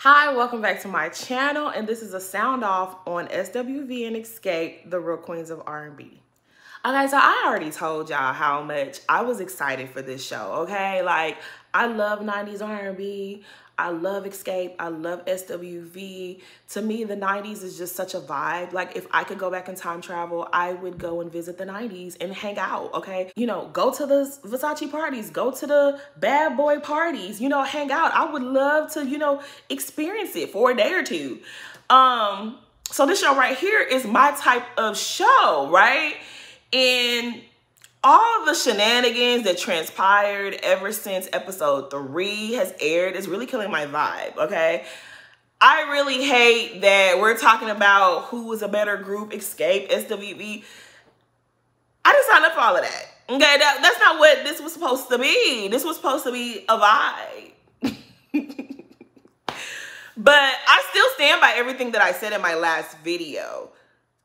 Hi, welcome back to my channel, and this is a sound off on SWV and Xscape, the real queens of R&B. Okay, so I already told y'all how much I was excited for this show, okay? Like, I love 90s R&B, I love Xscape, I love SWV. To me, the 90s is just such a vibe. Like, if I could go back in time travel, I would go and visit the 90s and hang out, okay? You know, go to the Versace parties, go to the bad boy parties, you know, hang out. I would love to, you know, experience it for a day or two. So this show right here is my type of show, right? And all the shenanigans that transpired ever since episode 3 has aired is really killing my vibe, okay? I really hate that we're talking about who was a better group, Xscape, SWV. I didn't sign up for all of that, okay? That's not what this was supposed to be. This was supposed to be a vibe. But I still stand by everything that I said in my last video.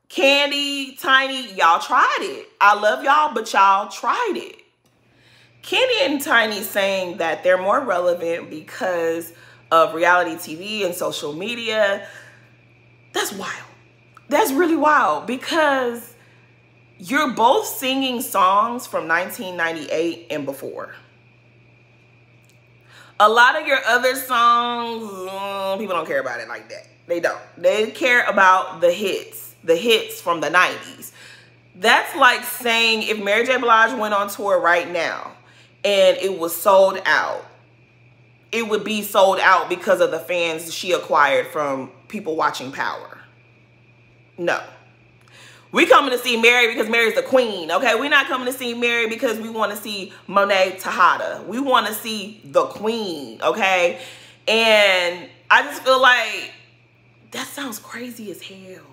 Candy, Tiny, y'all tried it. I love y'all, but y'all tried it. Candy and Tiny saying that they're more relevant because of reality TV and social media. That's wild. That's really wild because you're both singing songs from 1998 and before. A lot of your other songs, people don't care about it like that. They don't. They care about the hits from the 90s. That's like saying if Mary J. Blige went on tour right now and it was sold out, it would be sold out because of the fans she acquired from people watching Power. No. We coming to see Mary because Mary's the queen, okay? We're not coming to see Mary because we want to see Monet Tejada. We want to see the queen, okay? And I just feel like that sounds crazy as hell.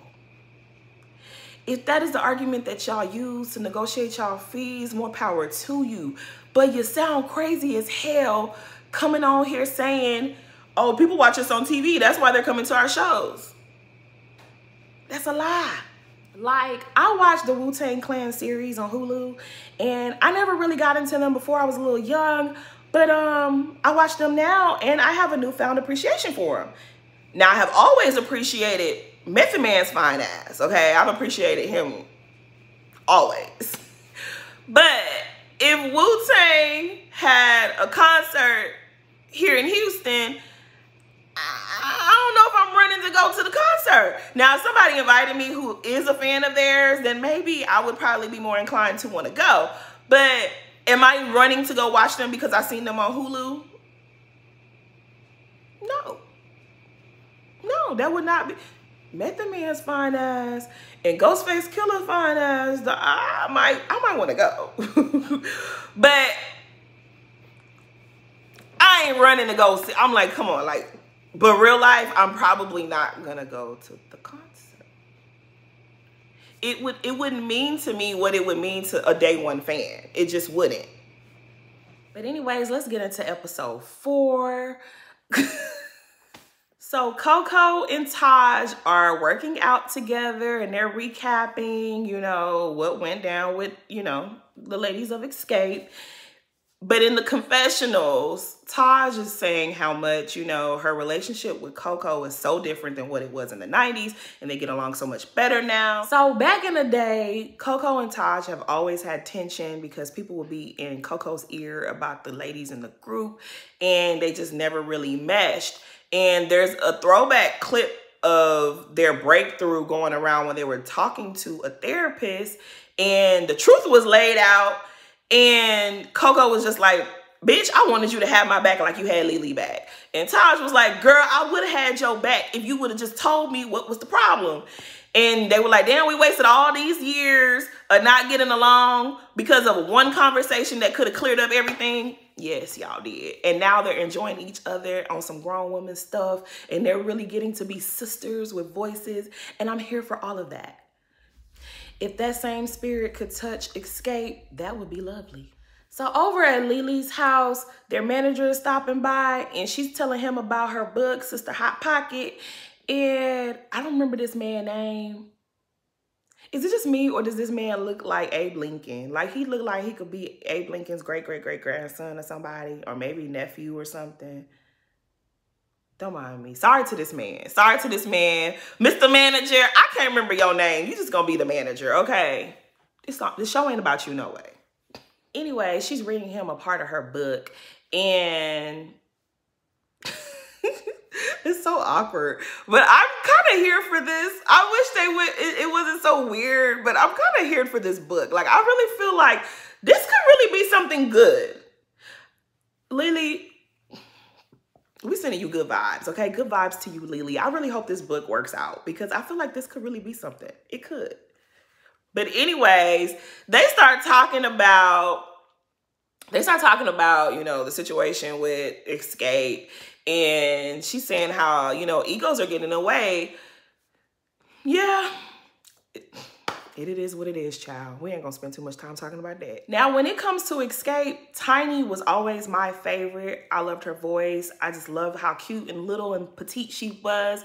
If that is the argument that y'all use to negotiate y'all fees, more power to you. But you sound crazy as hell coming on here saying, oh, people watch us on TV. That's why they're coming to our shows. That's a lie. Like, I watched the Wu-Tang Clan series on Hulu, and I never really got into them before. I was a little young, but I watch them now, and I have a newfound appreciation for them. Now, I have always appreciated Method Man's fine ass, okay? I've appreciated him always. But if Wu-Tang had a concert here in Houston, I don't know if I'm running to go to the concert. Now, if somebody invited me who is a fan of theirs, then maybe I would probably be more inclined to want to go. But am I running to go watch them because I seen them on Hulu? No. No, that would not be. Method Man's fine ass and Ghostface Killah fine ass. I might want to go. But I ain't running to go see. I'm like, come on, like, but real life, I'm probably not gonna go to the concert. It wouldn't mean to me what it would mean to a day one fan. It just wouldn't. But anyways, let's get into episode 4. So Coco and Taj are working out together and they're recapping, you know, what went down with, you know, the ladies of Xscape. But in the confessionals, Taj is saying how much, you know, her relationship with Coco is so different than what it was in the 90s, and they get along so much better now. So back in the day, Coco and Taj have always had tension because people would be in Coco's ear about the ladies in the group, and they just never really meshed. And there's a throwback clip of their breakthrough going around when they were talking to a therapist, and the truth was laid out. And Coco was just like, bitch, I wanted you to have my back like you had Lily back. And Taj was like, girl, I would have had your back if you would have just told me what was the problem. And they were like, damn, we wasted all these years of not getting along because of one conversation that could have cleared up everything. Yes, y'all did. And now they're enjoying each other on some grown woman stuff. And they're really getting to be sisters with voices. And I'm here for all of that. If that same spirit could touch Xscape, that would be lovely. So over at Lily's house, their manager is stopping by and she's telling him about her book, Sister Hot Pocket. And I don't remember this man's name. Is it just me or does this man look like Abe Lincoln? Like he looked like he could be Abe Lincoln's great-great-great-grandson or somebody, or maybe nephew or something. Don't mind me. Sorry to this man. Sorry to this man. Mr. Manager, I can't remember your name. You just gonna be the manager, okay? This show ain't about you, no way. Anyway, she's reading him a part of her book, and it's so awkward. But I'm kind of here for this. I wish they would, it wasn't so weird, but I'm kind of here for this book. Like, I really feel like this could really be something good. Lily, we sending you good vibes, okay? Good vibes to you, Lily. I really hope this book works out because I feel like this could really be something. It could. But anyways, they start talking about, you know, the situation with Xscape. And she's saying how, you know, egos are getting away. Yeah. It is what it is, child. We ain't gonna spend too much time talking about that. Now, when it comes to Xscape, Tiny was always my favorite. I loved her voice. I just love how cute and little and petite she was.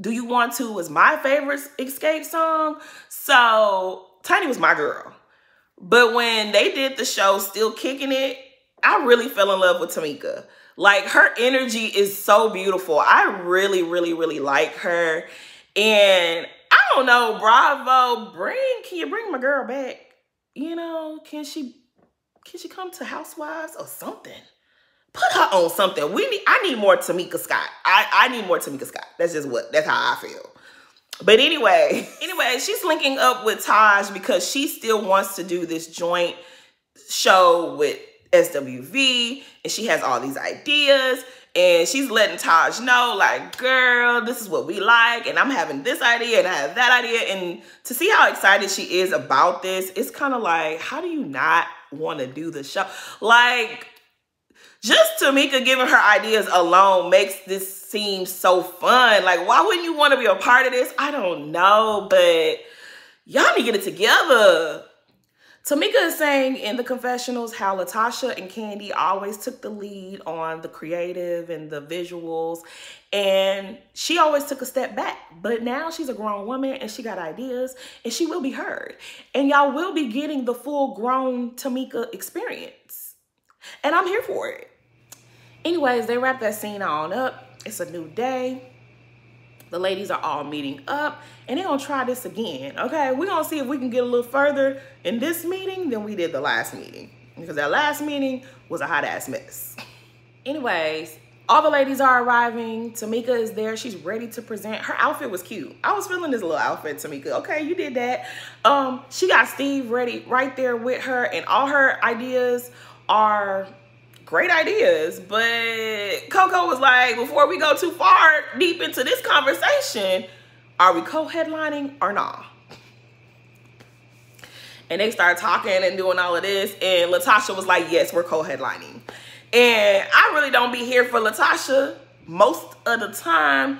Do You Want To was my favorite Xscape song. So Tiny was my girl. But when they did the show Still Kicking It, I really fell in love with Tamika. Like, her energy is so beautiful. I really, really, really like her. And I don't know, Bravo, can you bring my girl back? You know, can she come to Housewives or something? Put her on something. I need more Tamika Scott. I need more Tamika Scott. That's how I feel. But anyway, she's linking up with Taj because she still wants to do this joint show with SWV, and she has all these ideas, and she's letting Taj know, like, girl, this is what we like, and I'm having this idea, and I have that idea. And to see how excited she is about this, it's kind of like, how do you not want to do the show? Like, just Tamika giving her ideas alone makes this seem so fun. Like, why wouldn't you want to be a part of this? I don't know, but y'all need to get it together. Tamika is saying in the confessionals how Latasha and Kandi always took the lead on the creative and the visuals, and she always took a step back. But now she's a grown woman and she got ideas, and she will be heard. And y'all will be getting the full-grown Tamika experience. And I'm here for it. Anyways, they wrap that scene on up. It's a new day. The ladies are all meeting up, and they're gonna try this again, okay? We're gonna see if we can get a little further in this meeting than we did the last meeting, because that last meeting was a hot ass mess. Anyways, all the ladies are arriving. Tamika is there. She's ready to present. Her outfit was cute. I was feeling this little outfit, Tamika. Okay, you did that. She got Steve ready right there with her, and all her ideas are great ideas. But Coco was like, before we go too far deep into this conversation, are we co-headlining or not? And they started talking and doing all of this, and Latasha was like, yes, we're co-headlining. And I really don't be here for Latasha most of the time,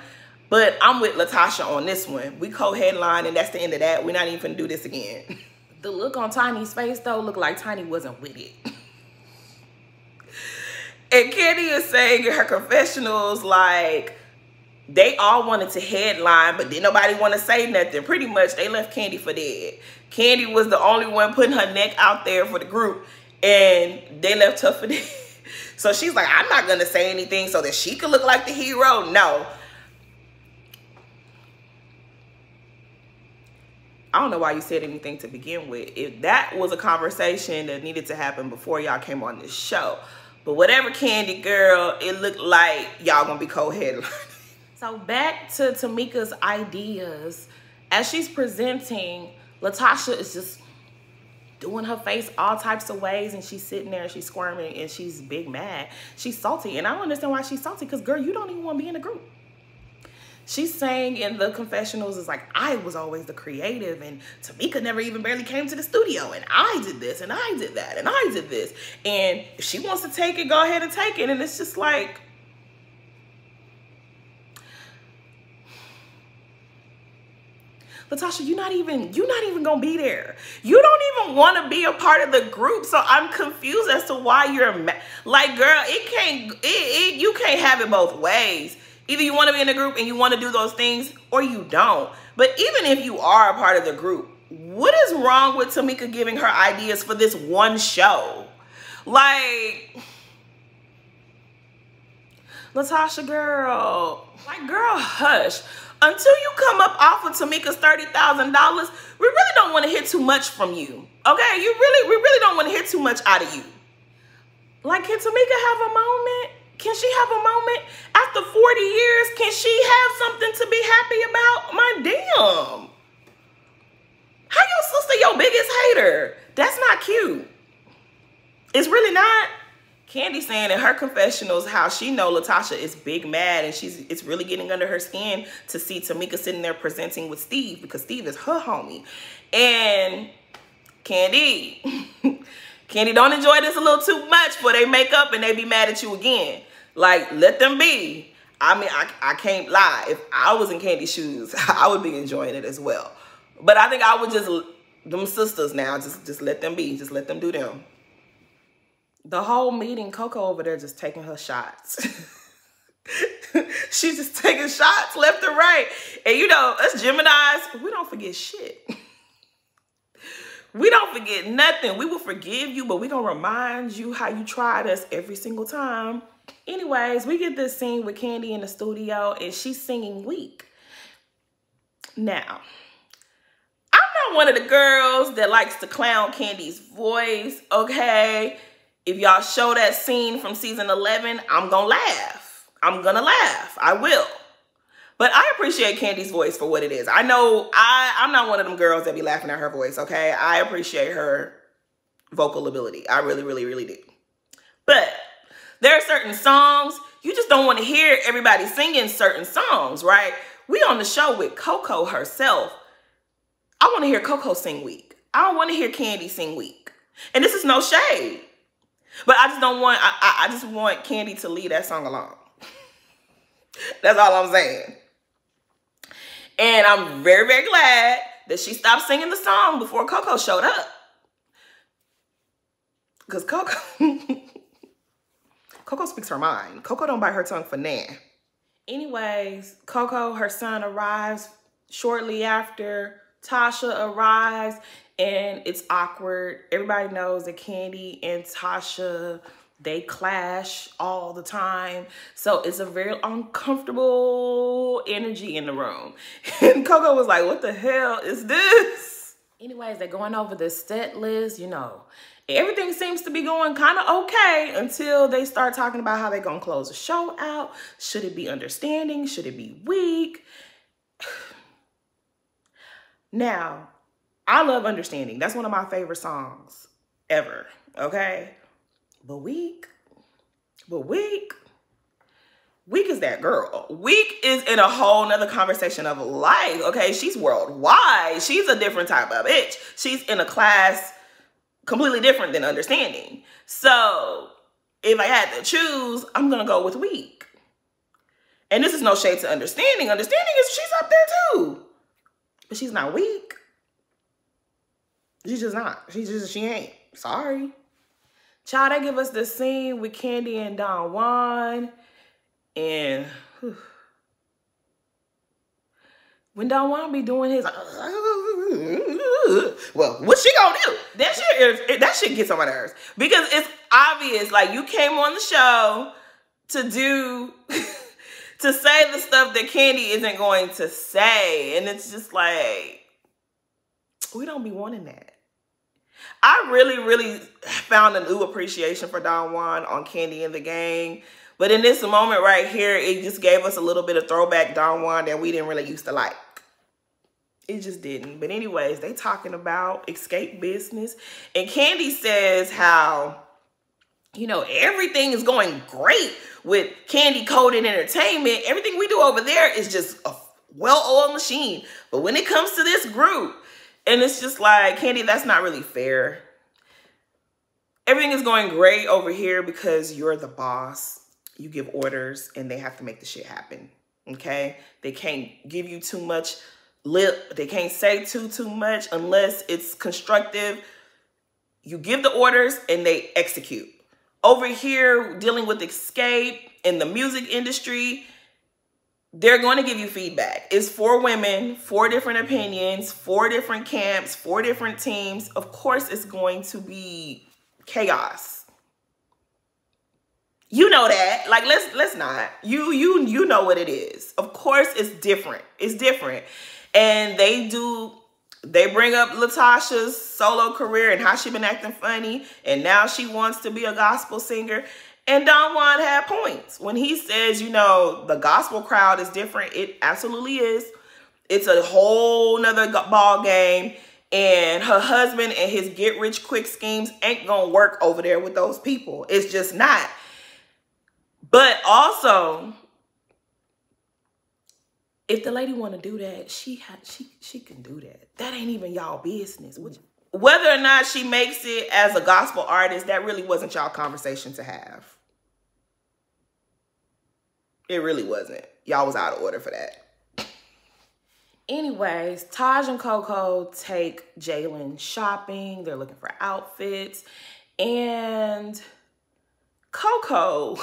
but I'm with Latasha on this one. We co-headline, and that's the end of that. We're not even gonna do this again. The look on Tiny's face, though, looked like Tiny wasn't with it. And Kandi is saying in her confessionals, like, they all wanted to headline, but didn't nobody want to say nothing. Pretty much, they left Kandi for dead. Kandi was the only one putting her neck out there for the group, and they left her for dead. So she's like, I'm not going to say anything so that she could look like the hero. No. I don't know why you said anything to begin with. If that was a conversation that needed to happen before y'all came on this show. But whatever, Kandi girl, it looked like y'all gonna be co-headlining. So back to Tamika's ideas. As she's presenting, Latasha is just doing her face all types of ways, and she's sitting there and she's squirming and she's big mad. She's salty, and I don't understand why she's salty, because girl, you don't even want to be in a group. She's saying in the confessionals, is like, I was always the creative, and Tamika never even barely came to the studio, and I did this, and I did that, and I did this. And if she wants to take it, go ahead and take it. And it's just like, Latasha, you're not even gonna be there. You don't even want to be a part of the group. So I'm confused as to why you're like, girl, you can't have it both ways. Either you want to be in a group and you want to do those things, or you don't. But even if you are a part of the group, what is wrong with Tamika giving her ideas for this one show? Like Latasha, girl, like, girl, hush. Until you come up off of Tamika's $30,000, we really don't want to hear too much from you. Okay, we really don't want to hear too much out of you. Like, can Tamika have a moment? Can she have a moment? After 40 years, can she have something to be happy about? My damn. How your sister your biggest hater? That's not cute. It's really not. Kandi saying in her confessionals how she know Latasha is big mad and it's really getting under her skin to see Tamika sitting there presenting with Steve because Steve is her homie. And Kandi, Kandi don't enjoy this a little too much before they make up and they be mad at you again. Like, let them be. I mean, I can't lie. If I was in Kandi's shoes, I would be enjoying it as well. But I think I would just, them sisters now, just let them be. Just let them do them. The whole meeting, Coco over there just taking her shots. She's just taking shots left and right. And you know, us Geminis, we don't forget shit. We don't forget nothing. We will forgive you, but we gonna remind you how you tried us every single time. Anyways, we get this scene with Kandi in the studio and she's singing Weak. Now, I'm not one of the girls that likes to clown Kandi's voice, okay? If y'all show that scene from season 11, I'm gonna laugh. I'm gonna laugh. I will. But I appreciate Kandi's voice for what it is. I know I'm not one of them girls that be laughing at her voice, okay? I appreciate her vocal ability. I really, really, really do. But there are certain songs, you just don't want to hear everybody singing certain songs, right? We on the show with Coco herself. I want to hear Coco sing Weak. I don't want to hear Kandi sing Weak. And this is no shade. But I just don't want, I just want Kandi to leave that song alone. That's all I'm saying. And I'm very, very glad that she stopped singing the song before Coco showed up. Because Coco speaks her mind. Coco don't bite her tongue for nah. Anyways, Coco, her son, arrives shortly after Tasha arrives. And it's awkward. Everybody knows that Kandi and Tasha, they clash all the time. So it's a very uncomfortable energy in the room. And Coco was like, what the hell is this? Anyways, they're going over the set list, you know. Everything seems to be going kind of okay until they start talking about how they're going to close the show out. Should it be understanding? Should it be weak? Now, I love Understanding. That's one of my favorite songs ever, okay? But Weak is that girl. Weak is in a whole nother conversation of life, okay? She's worldwide. She's a different type of bitch. She's in a class completely different than Understanding. So if I had to choose, I'm gonna go with Weak. And this is no shade to Understanding. Understanding is, she's up there too. But she's not weak. She's just not. She ain't. Sorry. Child, they give us this scene with Kandi and Don Juan. And when Don Juan be doing his, well, what she gonna do? That shit gets on my nerves. Because it's obvious, like, you came on the show to do, to say the stuff that Kandi isn't going to say. And it's just like, we don't be wanting that. I really, really found a new appreciation for Don Juan on Kandi and the Gang. But in this moment right here, it just gave us a little bit of throwback Don Juan that we didn't really used to like. It just didn't. But anyways, they talking about Xscape business. And Kandi says how, you know, everything is going great with Kandi Coded Entertainment. Everything we do over there is just a well-oiled machine. But when it comes to this group, and it's just like, Kandi, that's not really fair. Everything is going great over here because you're the boss. You give orders and they have to make the shit happen, okay? They can't give you too much lip. They can't say too much unless it's constructive. You give the orders and they execute. Over here, dealing with Xscape in the music industry, they're going to give you feedback. It's 4 women, 4 different opinions, 4 different camps, 4 different teams. Of course, it's going to be chaos. You know that. Like, let's not. You know what it is. Of course it's different. It's different. And they bring up Latasha's solo career and how she been acting funny, and now she wants to be a gospel singer. And Don Juan had points when he says, you know, the gospel crowd is different. It absolutely is. It's a whole nother ball game. And her husband and his get rich quick schemes ain't gonna work over there with those people. It's just not. But also, if the lady want to do that, she can do that. That ain't even y'all business. Whether or not she makes it as a gospel artist, that really wasn't y'all conversation to have. It really wasn't. Y'all was out of order for that. Anyways, Taj and Coco take Jalen shopping. They're looking for outfits. And Coco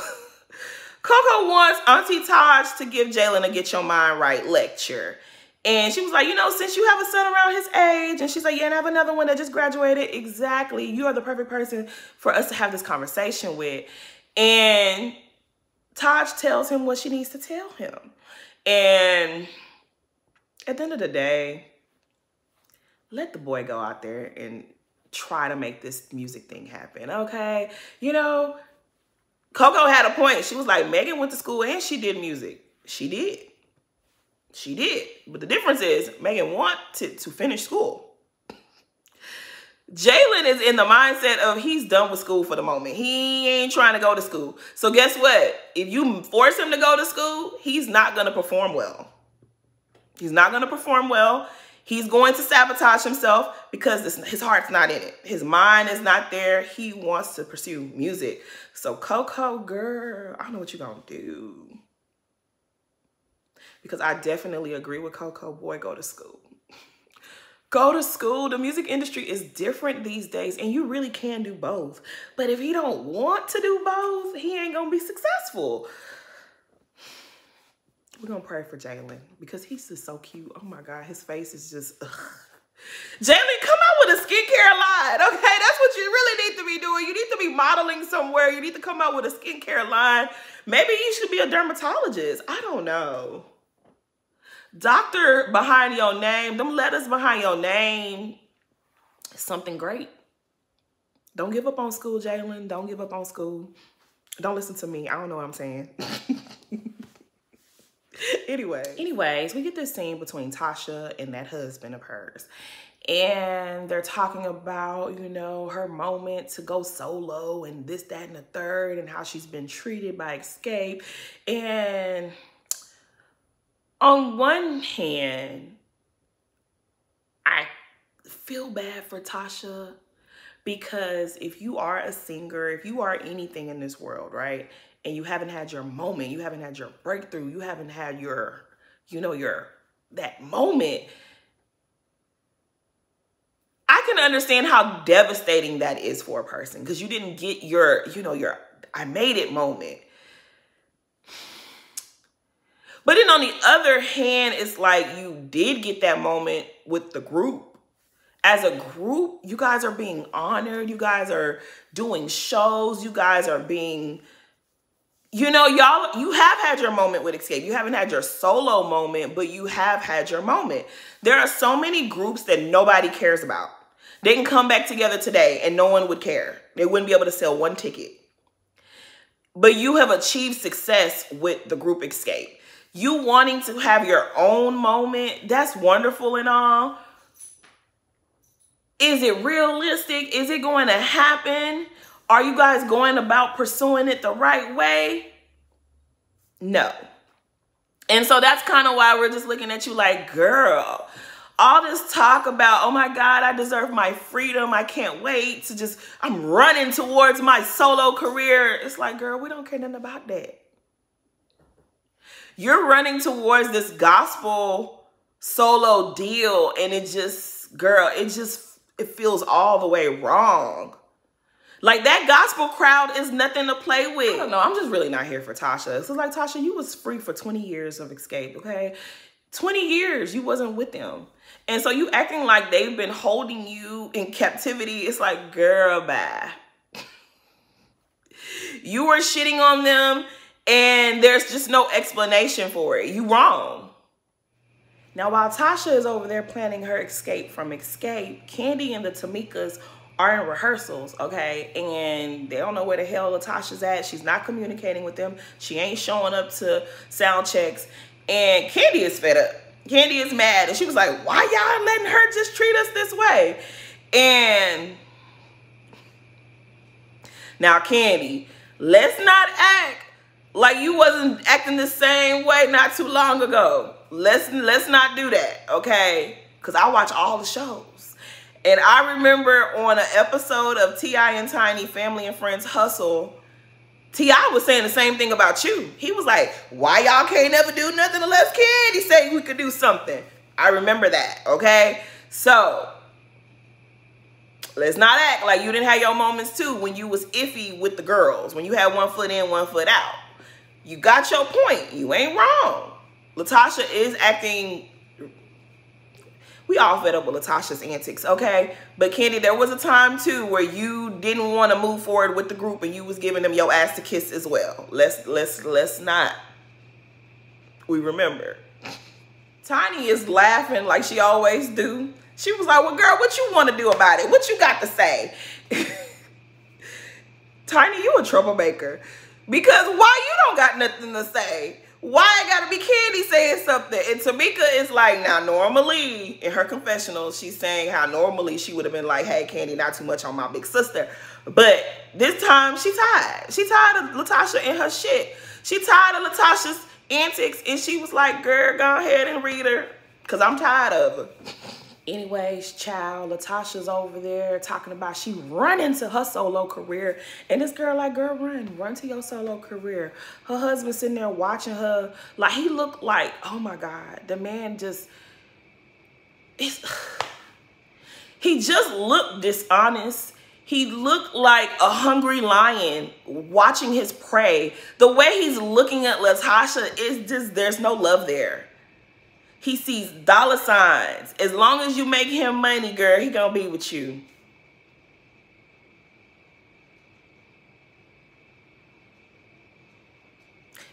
wants Auntie Taj to give Jalen a Get Your Mind Right lecture. And she was like, you know, since you have a son around his age, and she's like, yeah, and I have another one that just graduated. Exactly. You are the perfect person for us to have this conversation with. And Taj tells him what she needs to tell him. And at the end of the day, let the boy go out there and try to make this music thing happen, okay? You know, Coco had a point. She was like, Megan went to school and she did music. She did. She did. But the difference is Megan wanted to finish school. Jalen is in the mindset of he's done with school for the moment. He ain't trying to go to school. So guess what? If you force him to go to school, he's not going to perform well. He's not going to perform well. He's going to sabotage himself because his heart's not in it. His mind is not there. He wants to pursue music. So Coco, girl, I don't know what you're going to do. Because I definitely agree with Coco. Boy, go to school. Go to school. The music industry is different these days, and you really can do both. But if he don't want to do both, he ain't going to be successful. We're going to pray for Jalen because he's just so cute. Oh, my God. His face is just, ugh. Jalen, come out with a skincare line, okay? That's what you really need to be doing. You need to be modeling somewhere. You need to come out with a skincare line. Maybe you should be a dermatologist. I don't know. Doctor behind your name, them letters behind your name, something great. Don't give up on school, Jalen. Don't give up on school. Don't listen to me. I don't know what I'm saying. Anyways, we get this scene between Tasha and that husband of hers. And they're talking about, you know, her moment to go solo and this, that, and the third, and how she's been treated by Xscape. And on one hand, I feel bad for Tasha because if you are a singer, if you are anything in this world, right, and you haven't had your moment, you haven't had your breakthrough, you haven't had your, you know, that moment, I can understand how devastating that is for a person because you didn't get your, you know, your I made it moment. But then on the other hand, it's like you did get that moment with the group. As a group, you guys are being honored. You guys are doing shows. You guys are being, you know, y'all, you have had your moment with Xscape. You haven't had your solo moment, but you have had your moment. There are so many groups that nobody cares about. They can come back together today and no one would care. They wouldn't be able to sell one ticket. But you have achieved success with the group Xscape. You wanting to have your own moment, that's wonderful and all. Is it realistic? Is it going to happen? Are you guys going about pursuing it the right way? No. And so that's kind of why we're just looking at you like, girl, all this talk about, oh my God, I deserve my freedom. I can't wait to just, I'm running towards my solo career. It's like, girl, we don't care nothing about that. You're running towards this gospel solo deal and it just, girl, it feels all the way wrong. Like that gospel crowd is nothing to play with. I don't know. I'm just really not here for Tasha. So like, Tasha, you was free for 20 years of Xscape, okay? 20 years you wasn't with them. And so you acting like they've been holding you in captivity. It's like, girl, bye. You were shitting on them and there's just no explanation for it. You wrong. Now, while Tasha is over there planning her escape from Xscape, Candy and the Tamikas are in rehearsals, okay? And they don't know where the hell Latasha's at. She's not communicating with them. She ain't showing up to sound checks. And Candy is fed up. Candy is mad. And she was like, why y'all letting her just treat us this way? And now, Candy, let's not act like you wasn't acting the same way not too long ago. Let's not do that, okay? Because I watch all the shows. And I remember on an episode of T.I. and Tiny Family and Friends Hustle, T.I. was saying the same thing about you. He was like, why y'all can't never do nothing unless Candy say we could do something? I remember that, okay? So, let's not act like you didn't have your moments too when you was iffy with the girls, when you had one foot in, one foot out. You got your point. You ain't wrong. Latasha is acting, we all fed up with Latasha's antics, okay? But Candy, there was a time too where you didn't want to move forward with the group and you was giving them your ass to kiss as well. Let's not. We remember. Tiny is laughing like she always do. She was like, well, girl, what you want to do about it? What you got to say? Tiny, you a troublemaker. Because why you don't got nothing to say? Why it gotta be Candy saying something? And Tamika is like, now normally, in her confessional, she's saying how normally she would have been like, hey, Candy, not too much on my big sister. But this time, she tired. She tired of Latasha and her shit. She tired of Latasha's antics. And she was like, girl, go ahead and read her. Because I'm tired of her. Anyways, child, Latasha's over there talking about she running to her solo career. And this girl like, girl, run to your solo career. Her husband sitting there watching her. Like, he looked like, oh my God, the man just, he just looked dishonest. He looked like a hungry lion watching his prey. The way he's looking at Latasha is just, there's no love there. He sees dollar signs. As long as you make him money, girl, he gonna be with you.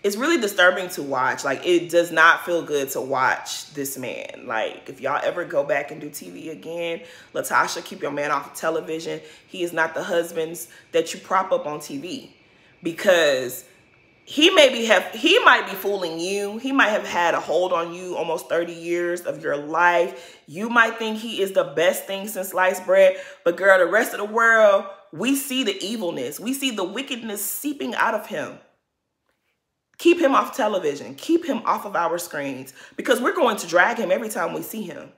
It's really disturbing to watch. Like, it does not feel good to watch this man. Like, if y'all ever go back and do TV again, Latasha, keep your man off of television. He is not the husbands that you prop up on TV. Because he might be fooling you. He might have had a hold on you almost 30 years of your life. You might think he is the best thing since sliced bread. But girl, the rest of the world, we see the evilness. We see the wickedness seeping out of him. Keep him off television. Keep him off of our screens. Because we're going to drag him every time we see him.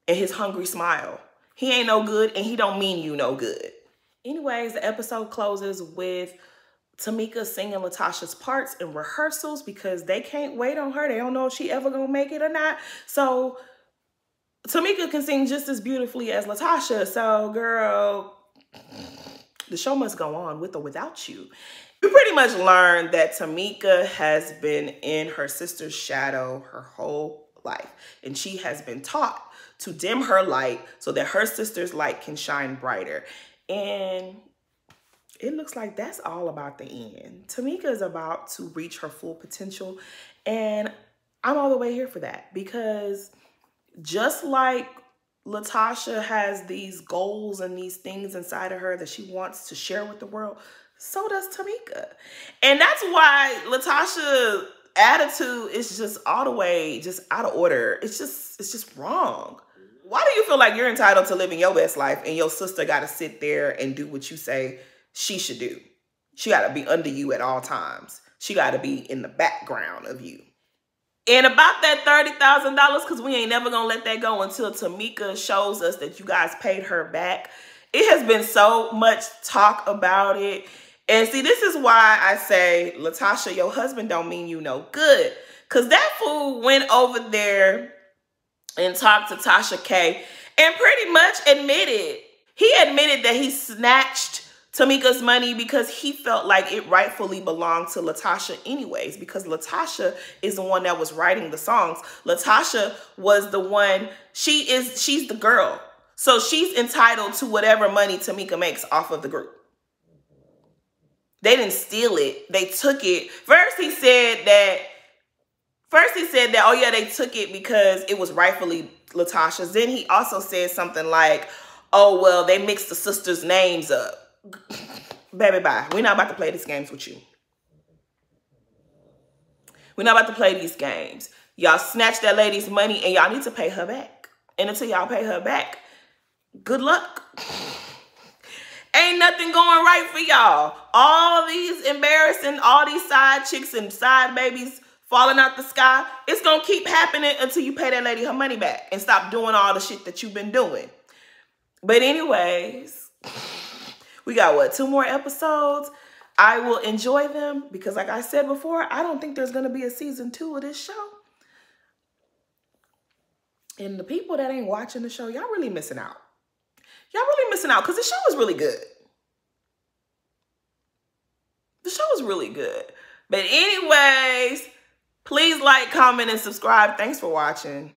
And his hungry smile. He ain't no good and he don't mean you no good. Anyways, the episode closes with Tamika singing Latasha's parts in rehearsals because they can't wait on her. They don't know if she ever gonna make it or not. So Tamika can sing just as beautifully as Latasha. So girl, the show must go on with or without you. We pretty much learned that Tamika has been in her sister's shadow her whole life. And she has been taught to dim her light so that her sister's light can shine brighter. And it looks like that's all about the end. Tamika is about to reach her full potential, and I'm all the way here for that because just like Latasha has these goals and these things inside of her that she wants to share with the world, so does Tamika. And that's why Latasha's attitude is just all the way just out of order. It's just wrong. Why do you feel like you're entitled to living your best life and your sister got to sit there and do what you say she should do? She got to be under you at all times. She got to be in the background of you. And about that $30,000, because we ain't never going to let that go until Tamika shows us that you guys paid her back. It has been so much talk about it. And see, this is why I say, Latasha, your husband don't mean you no good. Because that fool went over there and talked to Tasha K and pretty much admitted that he snatched Tamika's money because he felt like it rightfully belonged to Latasha anyways, because Latasha is the one that was writing the songs. Latasha was the one, she's the girl. So she's entitled to whatever money Tamika makes off of the group. They didn't steal it. They took it. First he said that, oh yeah, they took it because it was rightfully Latasha's. Then he also said something like, oh, well, they mixed the sisters' names up. Baby, bye. We're not about to play these games with you. We're not about to play these games. Y'all snatched that lady's money and y'all need to pay her back. And until y'all pay her back, good luck. Ain't nothing going right for y'all. All these embarrassing, all these side chicks and side babies falling out the sky. It's going to keep happening until you pay that lady her money back and stop doing all the shit that you've been doing. But anyways, we got, what, 2 more episodes? I will enjoy them because, like I said before, I don't think there's going to be a season 2 of this show. And the people that ain't watching the show, y'all really missing out. Y'all really missing out because the show is really good. The show is really good. But anyways, please like, comment, and subscribe. Thanks for watching.